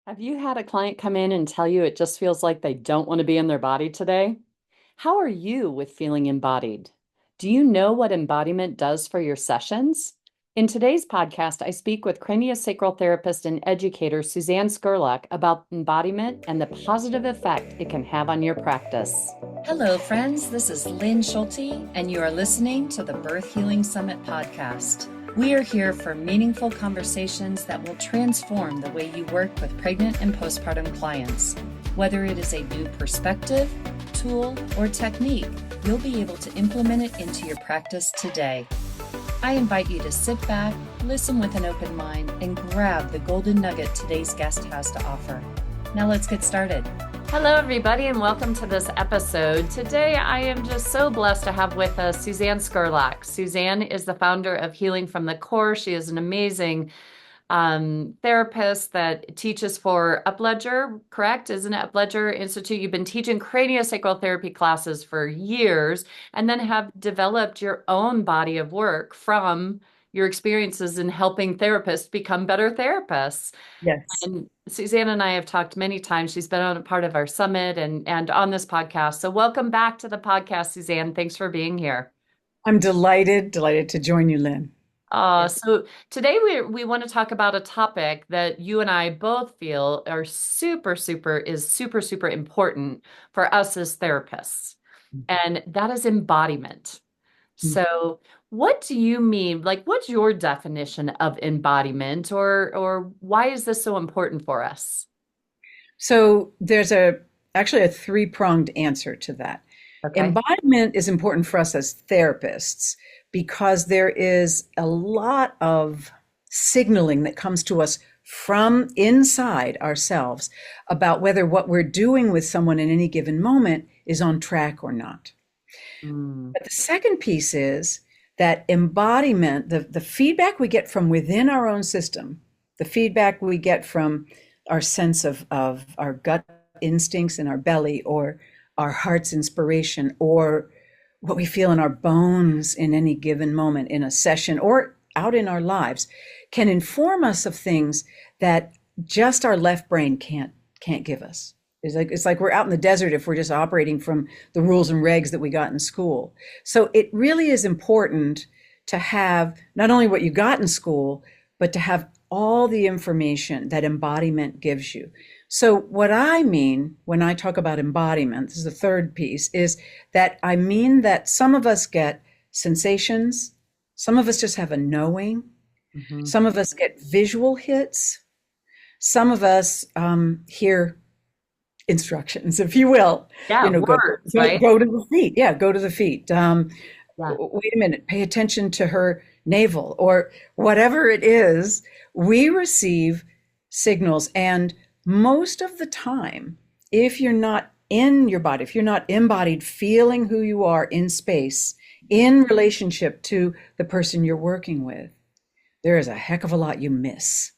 Have you had a client come in and tell you it just feels like they don't want to be in their body today? How are you with feeling embodied? Do you know what embodiment does for your sessions? In today's podcast, I speak with craniosacral therapist and educator Suzanne Scurlock about embodiment and the positive effect it can have on your practice. Hello, friends. This is Lynn Schulte, and you are listening to the Birth Healing Summit podcast. We are here for meaningful conversations that will transform the way you work with pregnant and postpartum clients. Whether it is a new perspective, tool, or technique, you'll be able to implement it into your practice today. I invite you to sit back, listen with an open mind, and grab the golden nugget today's guest has to offer. Now let's get started. Hello, everybody, and welcome to this episode. Today, I am just so blessed to have with us Suzanne Scurlock. Suzanne is the founder of Healing from the Core. She is an amazing therapist that teaches for Upledger, correct? Isn't it Upledger Institute? You've been teaching craniosacral therapy classes for years and then have developed your own body of work from your experiences in helping therapists become better therapists. Yes, And Suzanne and I have talked many times. She's been on a part of our summit and on this podcast. So welcome back to the podcast, Suzanne. Thanks for being here. I'm delighted to join you, Lynn. Yeah. So today we want to talk about a topic that you and I both feel are super important for us as therapists, and that is embodiment. Mhm. So what do you mean? Like, what's your definition of embodiment, or why is this so important for us? So there's actually a three-pronged answer to that. Okay. Embodiment is important for us as therapists because there is a lot of signaling that comes to us from inside ourselves about whether what we're doing with someone in any given moment is on track or not. Mm. But the second piece is that embodiment, the feedback we get from within our own system, the feedback we get from our sense of our gut instincts in our belly, or our heart's inspiration, or what we feel in our bones in any given moment in a session or out in our lives, can inform us of things that just our left brain can't give us. It's like we're out in the desert if we're just operating from the rules and regs that we got in school. So it really is important to have not only what you got in school, but to have all the information that embodiment gives you. So what I mean when I talk about embodiment, this is the third piece, is that I mean that some of us get sensations, some of us just have a knowing, Mhm. some of us get visual hits, some of us hear instructions, if you will. Yeah, Go, words, go, right? go to the feet. Yeah, go to the feet. Yeah. Wait a minute, pay attention to her navel, or whatever it is. We receive signals. And most of the time, if you're not in your body, if you're not embodied, feeling who you are in space, in relationship to the person you're working with, there is a heck of a lot you miss.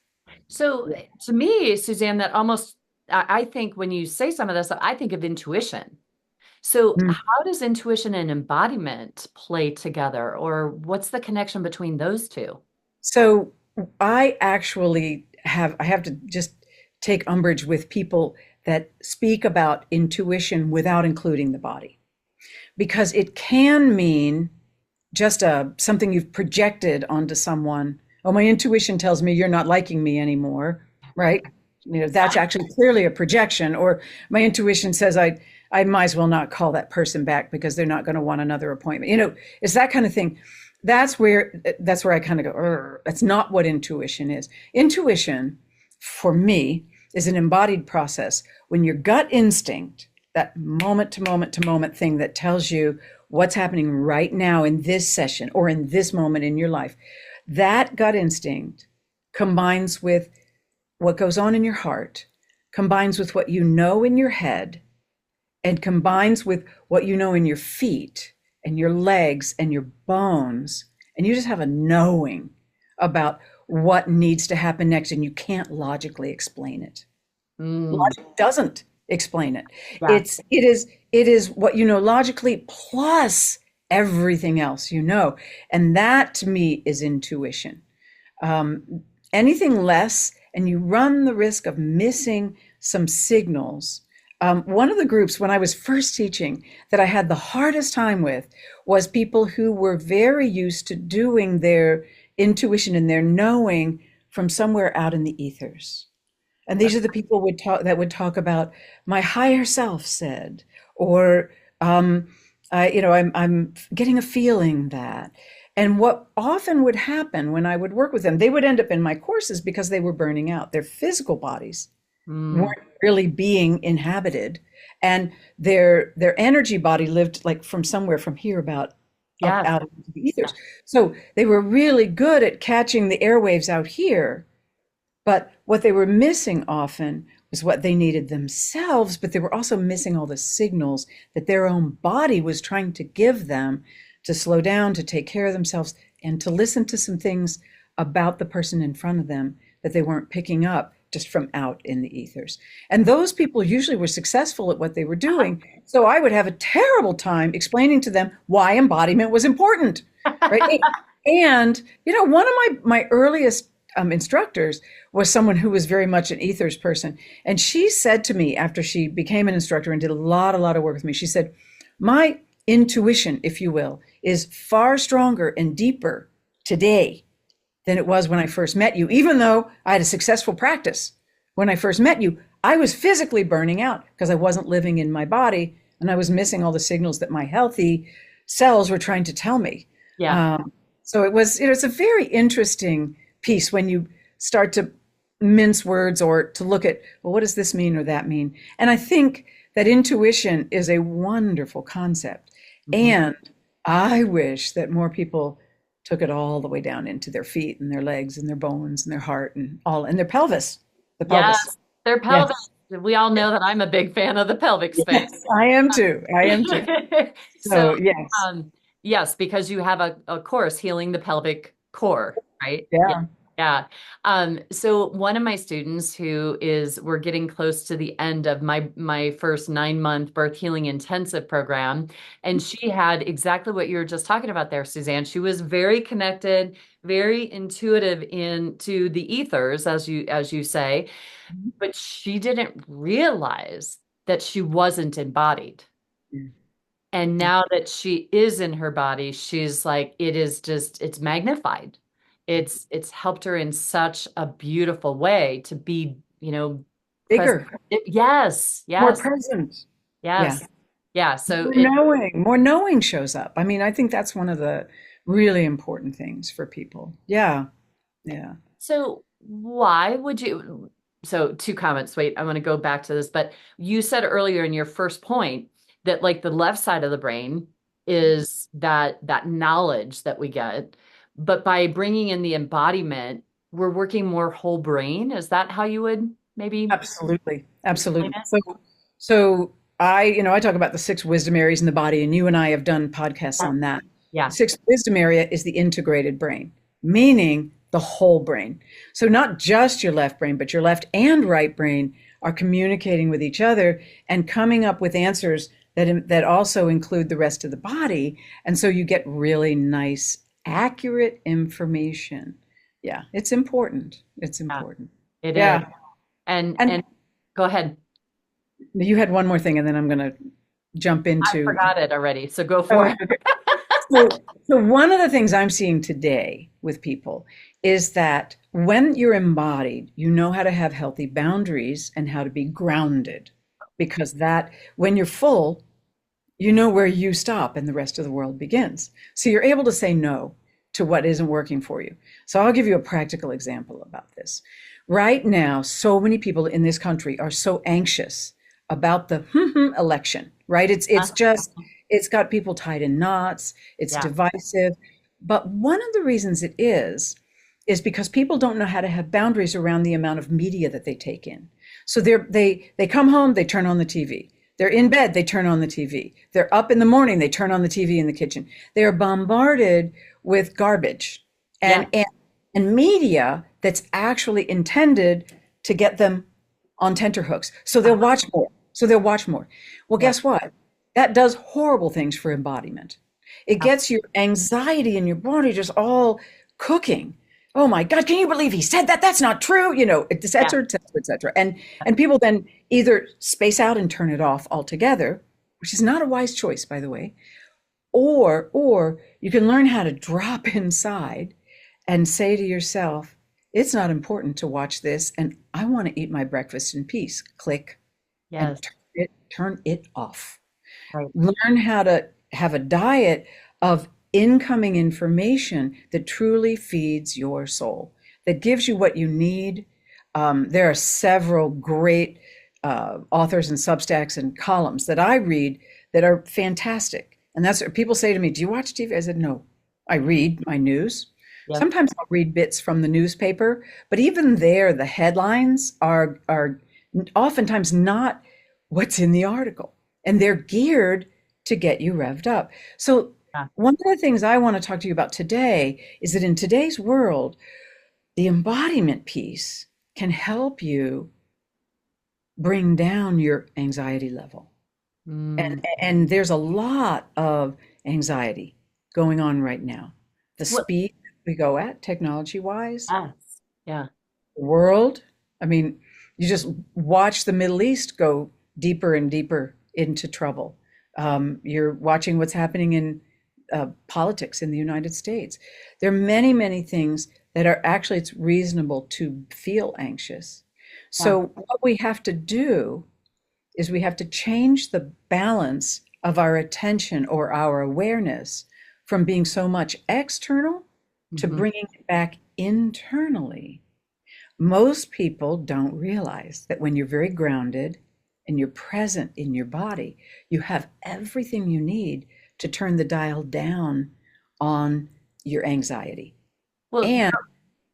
So to me, Suzanne, that almost, I think when you say some of this, I think of intuition. So how does intuition and embodiment play together, or what's the connection between those two? So I have to just take umbrage with people that speak about intuition without including the body, because it can mean just something you've projected onto someone. Oh, my intuition tells me you're not liking me anymore, right? That's actually clearly a projection. Or my intuition says I might as well not call that person back because they're not going to want another appointment. It's that kind of thing. That's where I kind of go, "Urgh." That's not what intuition is. Intuition, for me, is an embodied process when your gut instinct, that moment to moment to moment thing that tells you what's happening right now in this session or in this moment in your life, that gut instinct combines with what goes on in your heart, combines with what you know in your head, and combines with what you know in your feet and your legs and your bones, and you just have a knowing about what needs to happen next, and you can't logically explain it. Mm, Logic doesn't explain it. yeah. It is what you know logically plus everything else you know, and that to me is intuition. Anything less and you run the risk of missing some signals. One of the groups when I was first teaching that I had the hardest time with was people who were very used to doing their intuition and their knowing from somewhere out in the ethers. And these are the people that would talk about my higher self said, or I'm getting a feeling that. And what often would happen when I would work with them, they would end up in my courses because they were burning out. Their physical bodies weren't really being inhabited, and their energy body lived like from somewhere from here about up Yes. out into the ethers. So they were really good at catching the airwaves out here, but what they were missing often was what they needed themselves, but they were also missing all the signals that their own body was trying to give them to slow down, to take care of themselves, and to listen to some things about the person in front of them that they weren't picking up just from out in the ethers. And those people usually were successful at what they were doing. So I would have a terrible time explaining to them why embodiment was important, right? And, one of my earliest instructors was someone who was very much an ethers person. And she said to me after she became an instructor and did a lot of work with me, she said, my intuition, if you will, is far stronger and deeper today than it was when I first met you. Even though I had a successful practice when I first met you, I was physically burning out because I wasn't living in my body and I was missing all the signals that my healthy cells were trying to tell me. Yeah. So it's a very interesting piece when you start to mince words or to look at, well, what does this mean or that mean? And I think that intuition is a wonderful concept. And I wish that more people took it all the way down into their feet and their legs and their bones and their heart and their pelvis. The pelvis. Yes. Their pelvic. Yes. We all know that I'm a big fan of the pelvic space. Yes, I am too. So yes. Yes, because you have a course, Healing the Pelvic Core, right? Yeah. Yeah. So one of my students we're getting close to the end of my first 9-month birth healing intensive program. And she had exactly what you were just talking about there, Suzanne. She was very connected, very intuitive into the ethers, as you say, but she didn't realize that she wasn't embodied. And now that she is in her body, she's like, it's magnified. It's helped her in such a beautiful way to be, Bigger. present. Yes, More yes, present. yes. Yeah. So more knowing shows up. I mean, I think that's one of the really important things for people. Yeah. Yeah. So why would you, so 2 comments, wait, I want to go back to this, but you said earlier in your first point that like the left side of the brain is that knowledge that we get, but by bringing in the embodiment, we're working more whole brain. Is that how you would maybe? Absolutely. So I talk about the 6 wisdom areas in the body, and you and I have done podcasts on that. Yeah. 6th wisdom area is the integrated brain, meaning the whole brain. So not just your left brain, but your left and right brain are communicating with each other and coming up with answers that also include the rest of the body. And so you get really nice, accurate information. Yeah, it's important. It's important. It is. And go ahead. You had one more thing, and then I'm going to jump into. I forgot it already, so go for it. So one of the things I'm seeing today with people is that when you're embodied, you know how to have healthy boundaries and how to be grounded, because that when you're full, you know where you stop and the rest of the world begins. So you're able to say no to what isn't working for you. So I'll give you a practical example about this. Right now, so many people in this country are so anxious about the election, right? It's got people tied in knots. It's divisive. But one of the reasons it is because people don't know how to have boundaries around the amount of media that they take in. So they come home, they turn on the TV. They're in bed, they turn on the TV. They're up in the morning, they turn on the TV in the kitchen. They are bombarded with garbage and media that's actually intended to get them on tenterhooks. So they'll watch more. Well, guess what? That does horrible things for embodiment. It gets your anxiety in your body just all cooking. oh my God, can you believe he said that? That's not true. Et Yeah. cetera, et cetera, et cetera. And people then either space out and turn it off altogether, which is not a wise choice, by the way, or you can learn how to drop inside and say to yourself, it's not important to watch this, and I want to eat my breakfast in peace. Click and Yes. turn it off. Right. Learn how to have a diet of incoming information that truly feeds your soul, that gives you what you need. There are several great authors and Substacks and columns that I read that are fantastic. And that's what people say to me, do you watch TV? I said, no, I read my news. Yep. Sometimes I'll read bits from the newspaper, but even there, the headlines are oftentimes not what's in the article, and they're geared to get you revved up. So Yeah. one of the things I want to talk to you about today is that in today's world, the embodiment piece can help you bring down your anxiety level. Mm. And there's a lot of anxiety going on right now. The What? speed we go at technology wise, Yes. Yeah. the world, I mean, you just watch the Middle East go deeper and deeper into trouble. You're watching what's happening in politics in the United States. There are many, many things that are actually, it's reasonable to feel anxious. Yeah. So, what we have to do is we have to change the balance of our attention or our awareness from being so much external to Hmm. bringing it back internally. Most people don't realize that when you're very grounded and you're present in your body, you have everything you need to turn the dial down on your anxiety Well, and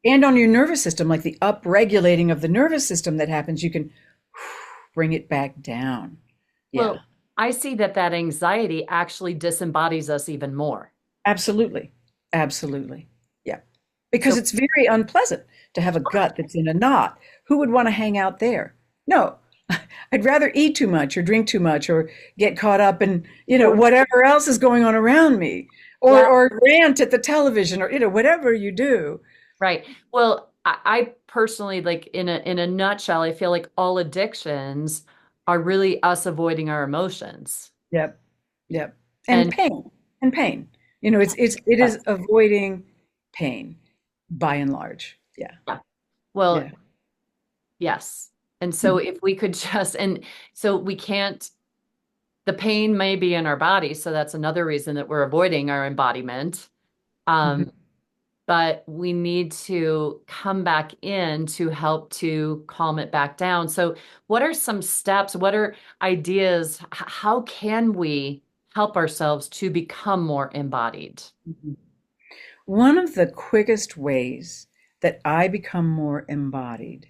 and on your nervous system, like the upregulating of the nervous system that happens, you can bring it back down. Yeah, well, I see that that anxiety actually disembodies us even more. absolutely. Absolutely. Yeah. Because So, it's very unpleasant to have a gut that's in a knot. Who would want to hang out there? No. I'd rather eat too much or drink too much or get caught up in, whatever else is going on around me or yeah, or rant at the television or whatever you do. right. Well, I personally like in a nutshell, I feel like all addictions are really us avoiding our emotions. Yep. Yep. And And pain. And pain. It is yes, avoiding pain by and large. Yeah. yeah. Well, Yeah. yes. And so if we could just, and so we can't, the pain may be in our body, so that's another reason that we're avoiding our embodiment. Mhm. Um, but we need to come back in to help to calm it back down. So, what are some steps? What are ideas? How can we help ourselves to become more embodied? Mhm. One of the quickest ways that I become more embodied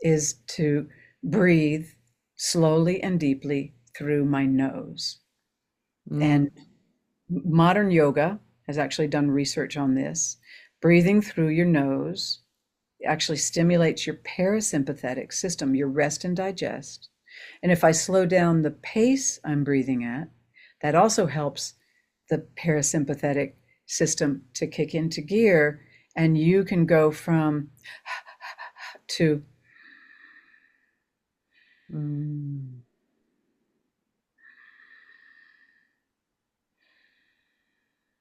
is to breathe slowly and deeply through my nose. Mm, And modern yoga has actually done research on this. Breathing through your nose actually stimulates your parasympathetic system, your rest and digest. And if I slow down the pace I'm breathing at, that also helps the parasympathetic system to kick into gear. And you can go from to, mm.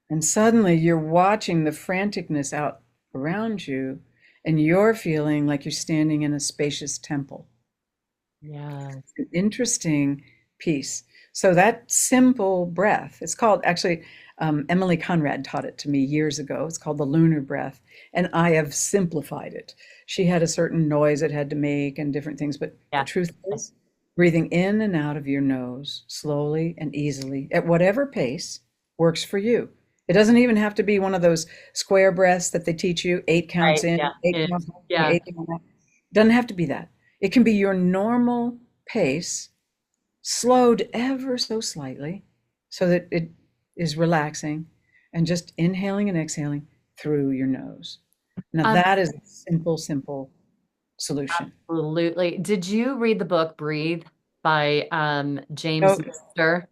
and suddenly you're watching the franticness out around you, and you're feeling like you're standing in a spacious temple. Yeah. An interesting piece. So that simple breath, it's called actually, Emily Conrad taught it to me years ago. It's called the lunar breath, and I have simplified it. She had a certain noise it had to make and different things, but the Yeah. truth is, breathing in and out of your nose slowly and easily at whatever pace works for you. It doesn't even have to be one of those square breaths that they teach you, 8 counts Right. in, Yeah. eight It counts is. out, Yeah. 8 counts out. Doesn't have to be that. It can be your normal pace, slowed ever so slightly so that it is relaxing, and just inhaling and exhaling through your nose. Now, Um, that is a simple, simple solution. Absolutely. Did you read the book Breathe by James Oh, Nestor?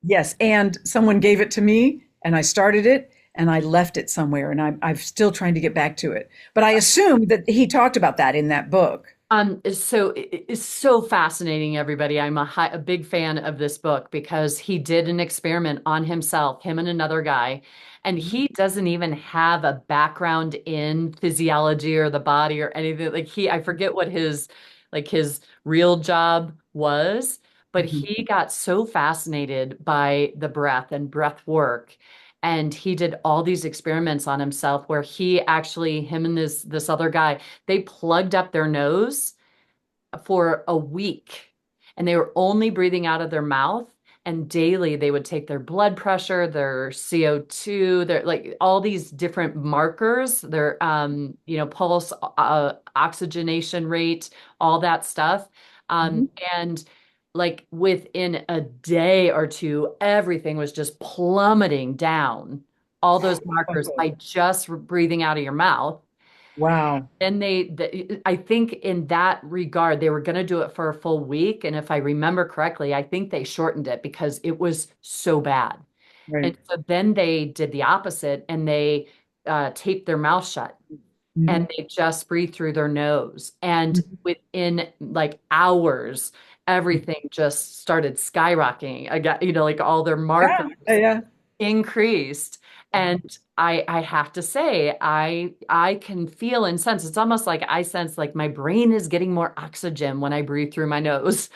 yes. And someone gave it to me, and I started it, and I left it somewhere, and I'm still trying to get back to it. But I assume that he talked about that in that book. It's so fascinating, everybody. I'm a big fan of this book because he did an experiment on himself, him and another guy, and he doesn't even have a background in physiology or the body or anything. I forget what his real job was, but Mhm. he got so fascinated by the breath and breath work. And he did all these experiments on himself where him and this other guy, they plugged up their nose for a week and they were only breathing out of their mouth. And daily they would take their blood pressure, their CO2, their like all these different markers, their pulse, oxygenation rate, all that stuff. Mhm. And like within a day or two, everything was just plummeting down. All those markers Oh, by just breathing out of your mouth. wow. And I think in that regard, they were going to do it for a full week. And if I remember correctly, I think they shortened it because it was so bad. And Right. so then they did the opposite and they taped their mouth shut and Mhm. they just breathe through their nose. And Mhm. within like hours, everything just started skyrocketing. I got, like all their markers Yeah, yeah. increased. And I have to say, I can feel and sense. It's almost like I sense like my brain is getting more oxygen when I breathe through my nose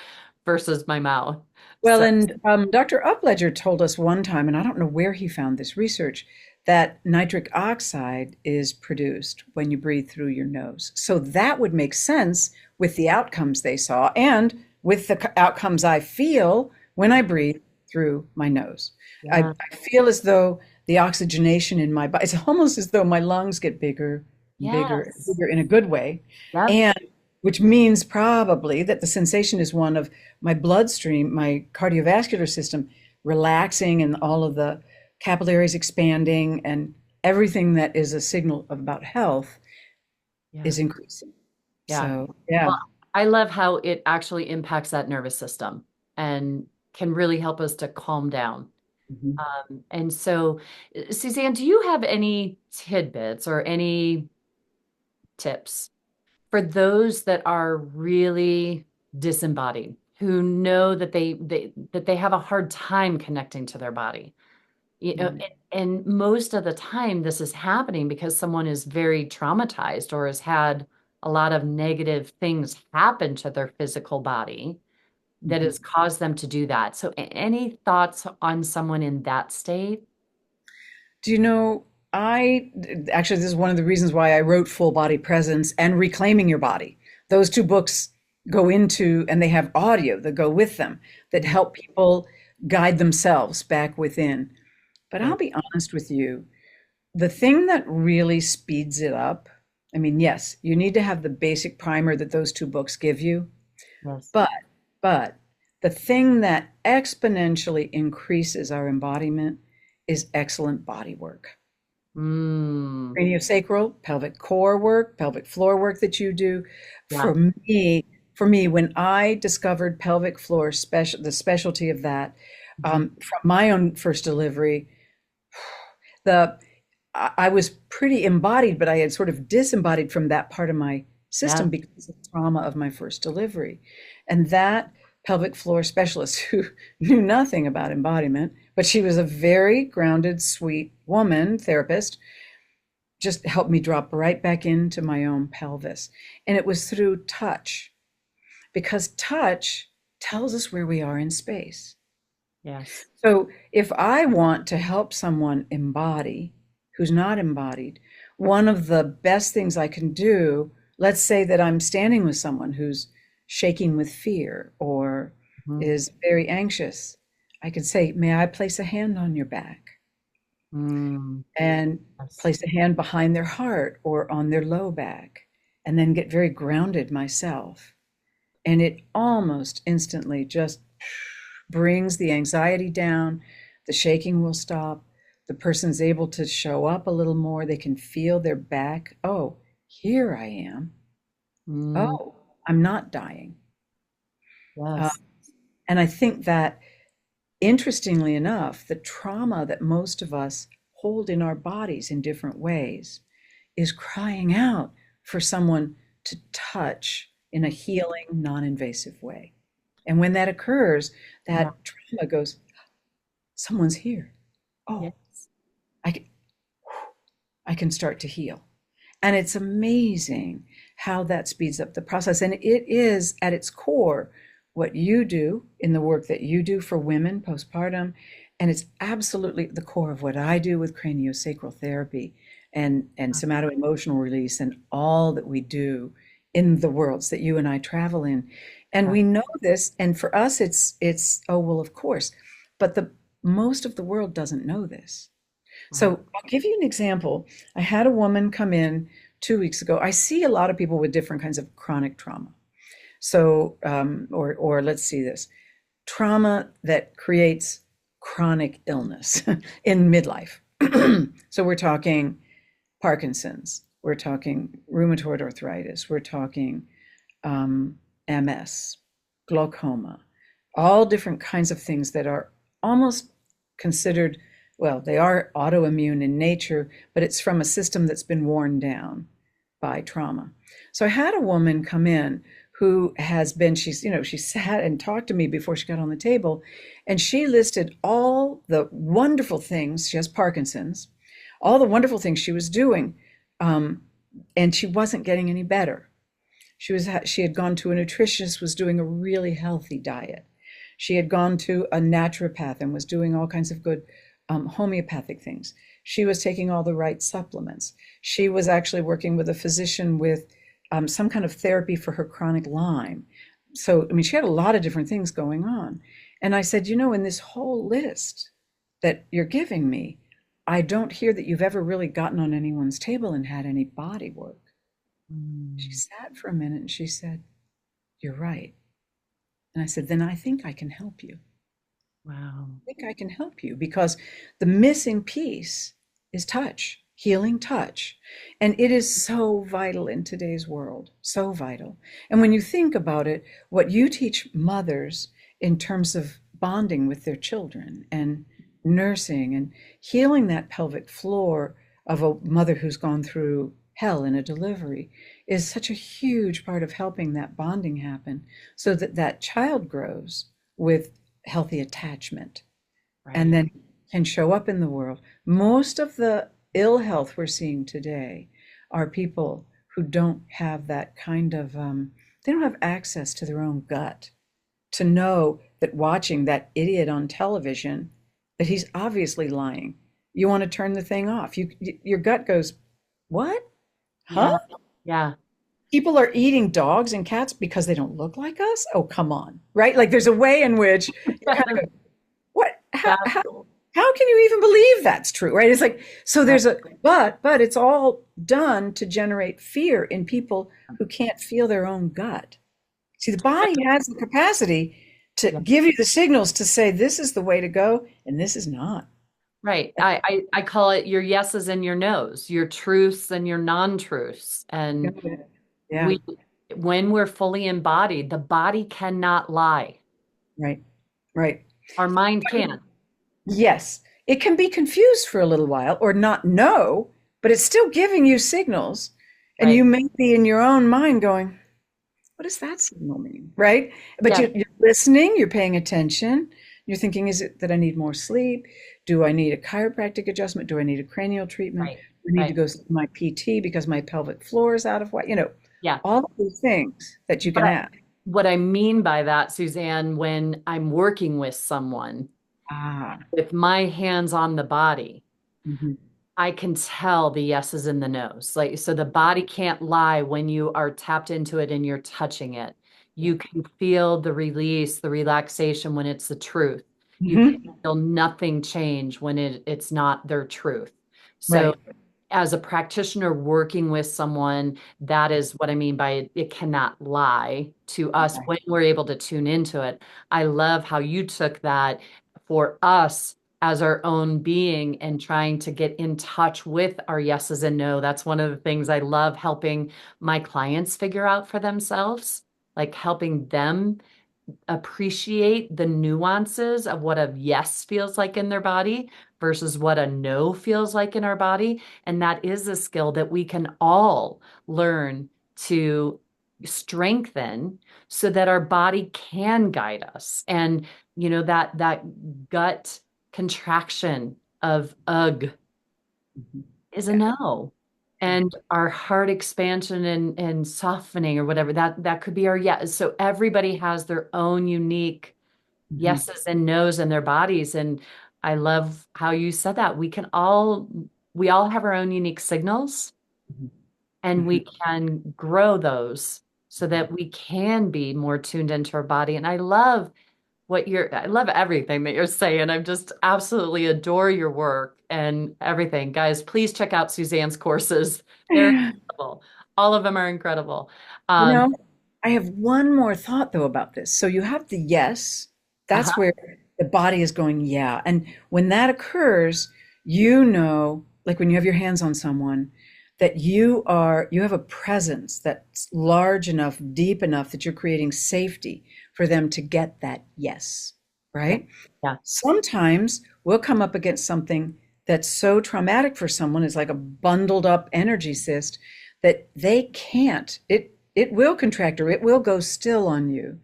versus my mouth. Well, So and Dr. Upledger told us one time, and I don't know where he found this research, that nitric oxide is produced when you breathe through your nose. So that would make sense with the outcomes they saw and with the outcomes I feel when I breathe through my nose. yeah, I feel as though the oxygenation in my body, it's almost as though my lungs get bigger, bigger, yes, bigger in a good way. yep, And which means probably that the sensation is one of my bloodstream, my cardiovascular system relaxing and all of the capillaries expanding and everything that is a signal about health yeah, is increasing. yeah. So, yeah. Well, I love how it actually impacts that nervous system and can really help us to calm down. Mhm. And so, Suzanne, do you have any tidbits or any tips for those that are really disembodied, who know that they have a hard time connecting to their body? Mhm. And most of the time, this is happening because someone is very traumatized or has had a lot of negative things happen to their physical body that Mhm. has caused them to do that. So, any thoughts on someone in that state? Do you know, I actually, this is one of the reasons why I wrote Full Body Presence and Reclaiming Your Body. Those two books go into, and they have audio that go with them that help people guide themselves back within. But I'll Right. be honest with you, the thing that really speeds it up, I mean, yes, you need to have the basic primer that those two books give you, Yes. but but the thing that exponentially increases our embodiment is excellent body work. Mm, Craniosacral, pelvic core work, pelvic floor work that you do. yeah. For me, for me, when I discovered pelvic floor the specialty of that, Mhm. from my own first delivery, the I was pretty embodied, but I had sort of disembodied from that part of my system Yeah. because of the trauma of my first delivery. And that pelvic floor specialist who knew nothing about embodiment, but she was a very grounded, sweet woman, therapist, just helped me drop right back into my own pelvis. And it was through touch, because touch tells us where we are in space. Yes. So if I want to help someone embody who's not embodied, one of the best things I can do, let's say that I'm standing with someone who's shaking with fear or Mhm. is very anxious, I can say, may I place a hand on your back? Mm, And yes. place a hand behind their heart or on their low back, and then get very grounded myself. And it almost instantly just brings the anxiety down. The shaking will stop. The person's able to show up a little more. They can feel their back. Oh, here I am. Mm, Oh, I'm not dying. Uh, yes. and I think that, interestingly enough, the trauma that most of us hold in our bodies in different ways is crying out for someone to touch in a healing, non-invasive way. And when that occurs, Yeah. that trauma goes, someone's here. Oh, Yes. I can, I can start to heal. And it's amazing how that speeds up the process. And it is at its core what you do in the work that you do for women postpartum. And it's absolutely the core of what I do with craniosacral therapy and somato-emotional release and all that we do in the worlds that you and I travel in. And Yeah. we know this, and for us it's oh well, of course. But the most of the world doesn't know this. Right. So I'll give you an example. I had a woman come in 2 weeks ago. I see a lot of people with different kinds of chronic trauma. So, or let's see this trauma that creates chronic illness in midlife. So we're talking Parkinson's, we're talking rheumatoid arthritis, we're talking MS, glaucoma, all different kinds of things that are almost considered, well, they are autoimmune in nature, but it's from a system that's been worn down by trauma. So I had a woman come in who has been, she sat and talked to me before she got on the table, and she listed all the wonderful things. She has Parkinson's, all the wonderful things she was doing, and she wasn't getting any better. She had gone to a nutritionist, was doing a really healthy diet. She had gone to a naturopath and was doing all kinds of good homeopathic things. She was taking all the right supplements. She was actually working with a physician with some kind of therapy for her chronic Lyme. So, I mean, she had a lot of different things going on. And I said, in this whole list that you're giving me, I don't hear that you've ever really gotten on anyone's table and had any body work. She Mm. sat for a minute and she said, "You're right." And I said, "Then I think I can help you. Wow. I think I can help you because the missing piece is touch, healing touch. And it is so vital in today's world, so vital. And when you think about it, what you teach mothers in terms of bonding with their children and nursing and healing that pelvic floor of a mother who's gone through hell in a delivery is such a huge part of helping that bonding happen so that that child grows with healthy attachment and Right. then can show up in the world. Most of the ill health we're seeing today are people who don't have that kind of, they don't have access to their own gut to know that watching that idiot on television, that he's obviously lying. You want to turn the thing off. Your gut goes, what? Yeah. Huh? Yeah. People are eating dogs and cats because they don't look like us? Oh, come on, right? Like there's a way in which you kind of go, what? Yeah. How can you even believe that's true, right? It's like, so Right. there's but it's all done to generate fear in people who can't feel their own gut. See, the body has the capacity to Yeah. give you the signals to say this is the way to go and this is not. Right. I call it your yeses and your nos, your truths and your non-truths. And Yeah, we, when we're fully embodied, the body cannot lie. right, right. Our mind can. Yes, it can be confused for a little while or not know, but it's still giving you signals. And you Right. may be in your own mind going, what does that signal mean? Right? But Yeah. you're listening, you're paying attention. You're thinking, is it that I need more sleep? Do I need a chiropractic adjustment? Do I need a cranial treatment? Right. Do I need to Right. go see my PT because my pelvic floor is out of whack? Yeah. All of these things that you But can ask. what I mean by that, Suzanne, when I'm working with someone Ah, with my hands on the body, mhm. I can tell the yeses and the nos. Like, so the body can't lie when you are tapped into it and you're touching it. Yeah. You can feel the release, the relaxation when it's the truth. You can Mhm. feel nothing change when it's not their truth. So Right. as a practitioner working with someone, that is what I mean by it cannot lie to us Right. when we're able to tune into it. I love how you took that for us as our own being and trying to get in touch with our yeses and no. That's one of the things I love helping my clients figure out for themselves, like helping them appreciate the nuances of what a yes feels like in their body versus what a no feels like in our body. And that is a skill that we can all learn to strengthen so that our body can guide us. And that gut contraction of ugh Mhm. is a Yeah. no. Yeah. And our heart expansion and softening or whatever, that could be our yes. So everybody has their own unique Mhm. yeses and nos in their bodies. And I love how you said that. We all have our own unique signals, Mhm. and Mhm. we can grow those so that we can be more tuned into our body. And I love everything that you're saying. I just absolutely adore your work and everything. Guys, please check out Suzanne's courses. They're incredible. All of them are incredible. You Um, know, I have one more thought though about this. So you have the yes, that's uh-huh. where the body is going, yeah. And when that occurs, you know, like when you have your hands on someone, that you have a presence that's large enough, deep enough that you're creating safety for them to get that yes, Yeah, right? yeah, Sometimes we'll come up against something that's so traumatic for someone, it's like a bundled up energy cyst that they can't. It will contract or it will go still on you.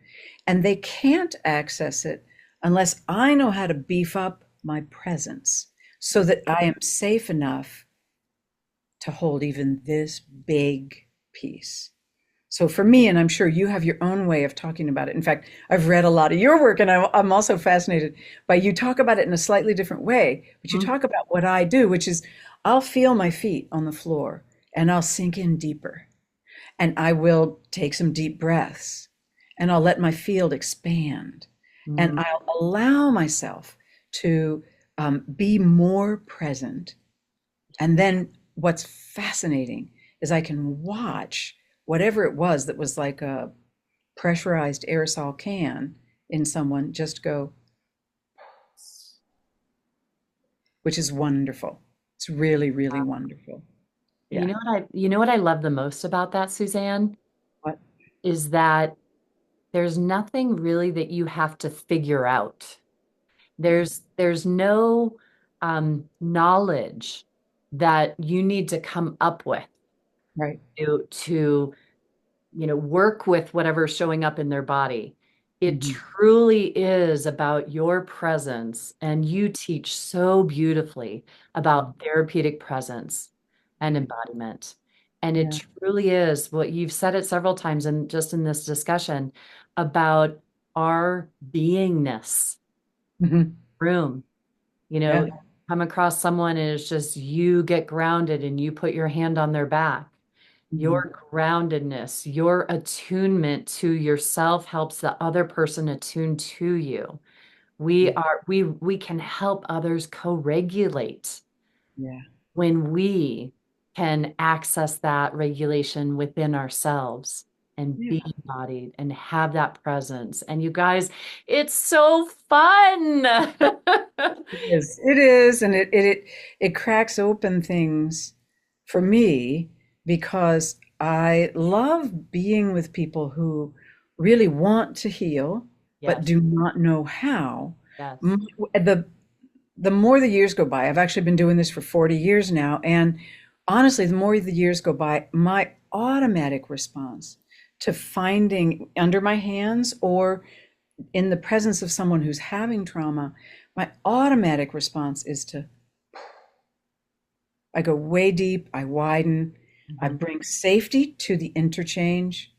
And they can't access it unless I know how to beef up my presence so yes. that I am safe enough to hold even this big piece. So for me, and I'm sure you have your own way of talking about it. In fact, I've read a lot of your work, and I'm also fascinated by you talk about it in a slightly different way. But you Mhm. talk about what I do, which is I'll feel my feet on the floor and I'll sink in deeper, and I will take some deep breaths, and I'll let my field expand, and Mm, I'll allow myself to be more present. And then what's fascinating is I can watch whatever it was that was like a pressurized aerosol can in someone just go, which is wonderful. It's really, really wonderful. Yeah. You know what I love the most about that, Suzanne, What? is that there's nothing really that you have to figure out. There's no knowledge that you need to come up with Right. to work with whatever's showing up in their body. It Hmm. truly is about your presence, and you teach so beautifully about therapeutic presence and embodiment. And it Yeah. truly is what you've said it several times and just in this discussion about our beingness Hmm. room. Yeah. Come across someone and it's just you get grounded and you put your hand on their back. Hmm. Your groundedness, your attunement to yourself helps the other person attune to you. Yeah. We can help others co-regulate Yeah. when we can access that regulation within ourselves and be Yeah. embodied and have that presence. And you guys, it's so fun. It is. It is, and it cracks open things for me because I love being with people who really want to heal but Yes, do not know how. yes. M- The the more the years go by, I've actually been doing this for 40 years now, and honestly, the more the years go by, my automatic response to finding under my hands or in the presence of someone who's having trauma, my automatic response is to, I go way deep, I widen, I Mhm. bring safety to the interchange,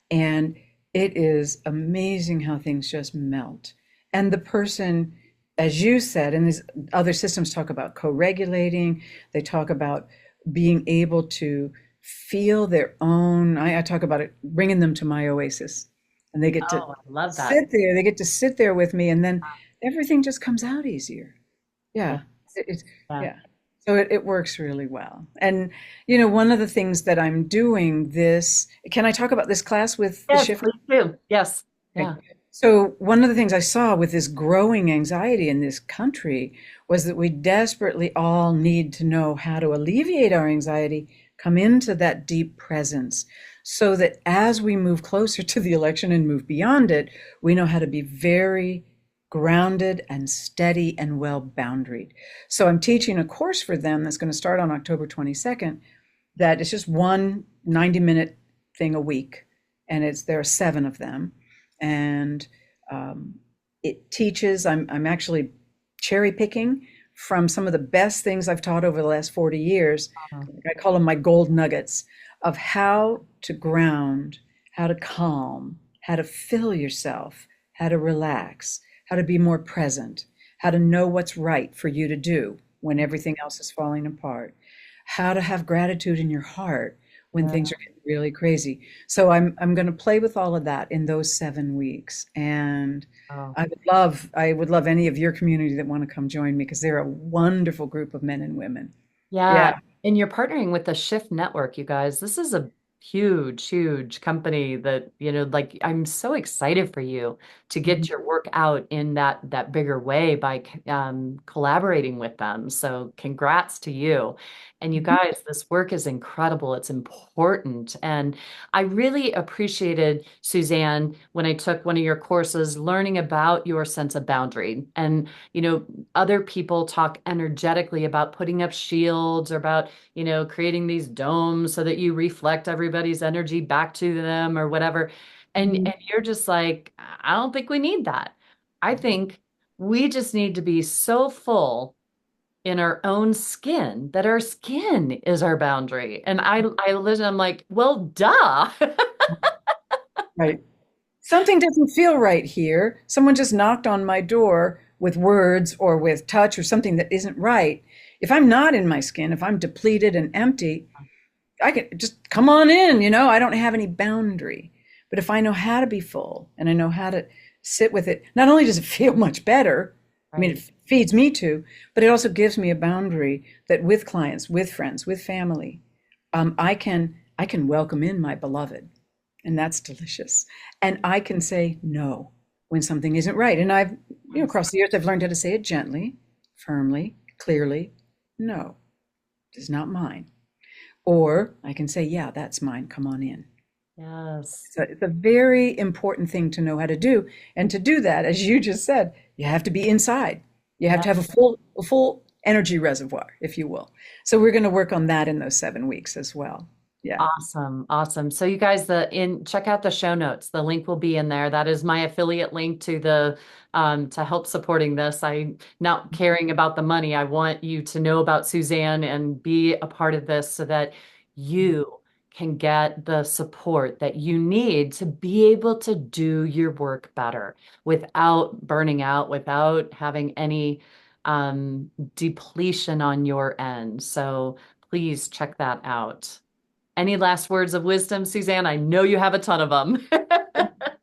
and it is amazing how things just melt. And the person, as you said, and these other systems talk about co-regulating, they talk about being able to feel their own, I talk about it, bringing them to my oasis. And they get to Oh, I love that. sit there, they get to sit there with me, and then everything just comes out easier. Yeah, Yeah. It's, yeah. yeah. So it works really well. And, one of the things that I'm doing this, can I talk about this class with the Yes, shift? please do. Yes. Okay. Yeah. So one of the things I saw with this growing anxiety in this country was that we desperately all need to know how to alleviate our anxiety, come into that deep presence so that as we move closer to the election and move beyond it, we know how to be very grounded and steady and well boundaried. So I'm teaching a course for them that's going to start on October 22nd, that is just one 90-minute thing a week. And there are 7 of them. And it teaches, I'm actually cherry picking from some of the best things I've taught over the last 40 years. I call them my gold nuggets of how to ground, how to calm, how to fill yourself, how to relax, how to be more present, how to know what's right for you to do when everything else is falling apart, how to have gratitude in your heart when things are getting really crazy. So I'm going to play with all of that in those 7 weeks. And Oh. I would love any of your community that want to come join me, because they're a wonderful group of men and women. Yeah. Yeah. And you're partnering with the Shift Network, you guys. This is a huge, huge company that, like I'm so excited for you to Mhm. get your work out in that bigger way by collaborating with them. So congrats to you. And you Mhm. guys, this work is incredible. It's important. And I really appreciated, Suzanne, when I took one of your courses, learning about your sense of boundary. And, other people talk energetically about putting up shields or about, creating these domes so that you reflect everybody's energy back to them or whatever. And you're just like, I don't think we need that. I think we just need to be so full in our own skin that our skin is our boundary. And I listen, I'm like, well, duh. Right. Something doesn't feel right here. Someone just knocked on my door with words or with touch or something that isn't right. If I'm not in my skin, if I'm depleted and empty, I can just come on in, I don't have any boundary. But if I know how to be full and I know how to sit with it, not only does it feel much better, I mean, Right. it feeds me too, but it also gives me a boundary that with clients, with friends, with family, I can welcome in my beloved, and that's delicious. And I can say no when something isn't right. And across the years, I've learned how to say it gently, firmly, clearly. No, it is not mine. Or I can say, yeah, that's mine. Come on in. Yes. So it's a very important thing to know how to do. And to do that, as you just said, you have to be inside. You have Yeah. to have a full energy reservoir, if you will. So we're going to work on that in those 7 weeks as well. Yeah. Awesome. Awesome. So you guys, check out the show notes. The link will be in there. That is my affiliate link to to help supporting this. I not caring about the money. I want you to know about Suzanne and be a part of this so that you can get the support that you need to be able to do your work better without burning out, without having any depletion on your end. So please check that out. Any last words of wisdom, Suzanne? I know you have a ton of them.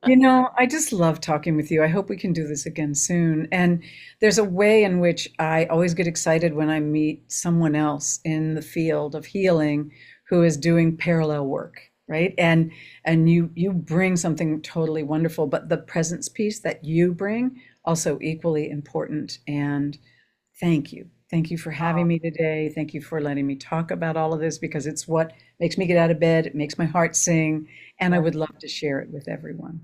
I just love talking with you. I hope we can do this again soon. And there's a way in which I always get excited when I meet someone else in the field of healing who is doing parallel work, right? And you bring something totally wonderful, but the presence piece that you bring also equally important. And thank you. Thank you for having Oh, me today. Thank you for letting me talk about all of this, because it's what makes me get out of bed. It makes my heart sing, and I yeah. would love to share it with everyone.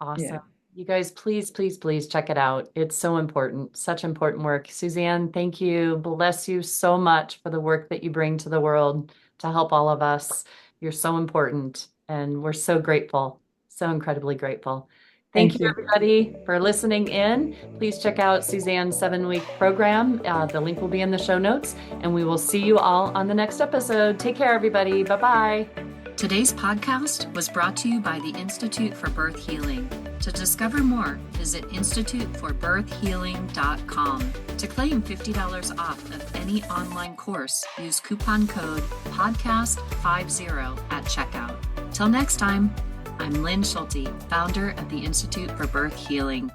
Yeah. Awesome. You guys, please, please, please check it out. It's so important, such important work. Suzanne, thank you. Bless you so much for the work that you bring to the world to help all of us. You're so important, and we're so grateful, so incredibly grateful. Thank you, Thank you. everybody, for listening in. Please check out Suzanne's 7-week program. The link will be in the show notes, and we will see you all on the next episode. Take care, everybody. Bye-bye. Today's podcast was brought to you by the Institute for Birth Healing. To discover more, visit instituteforbirthhealing.com. To claim $50 off of any online course, use coupon code PODCAST50 at checkout. Till next time, I'm Lynn Schulte, founder of the Institute for Birth Healing.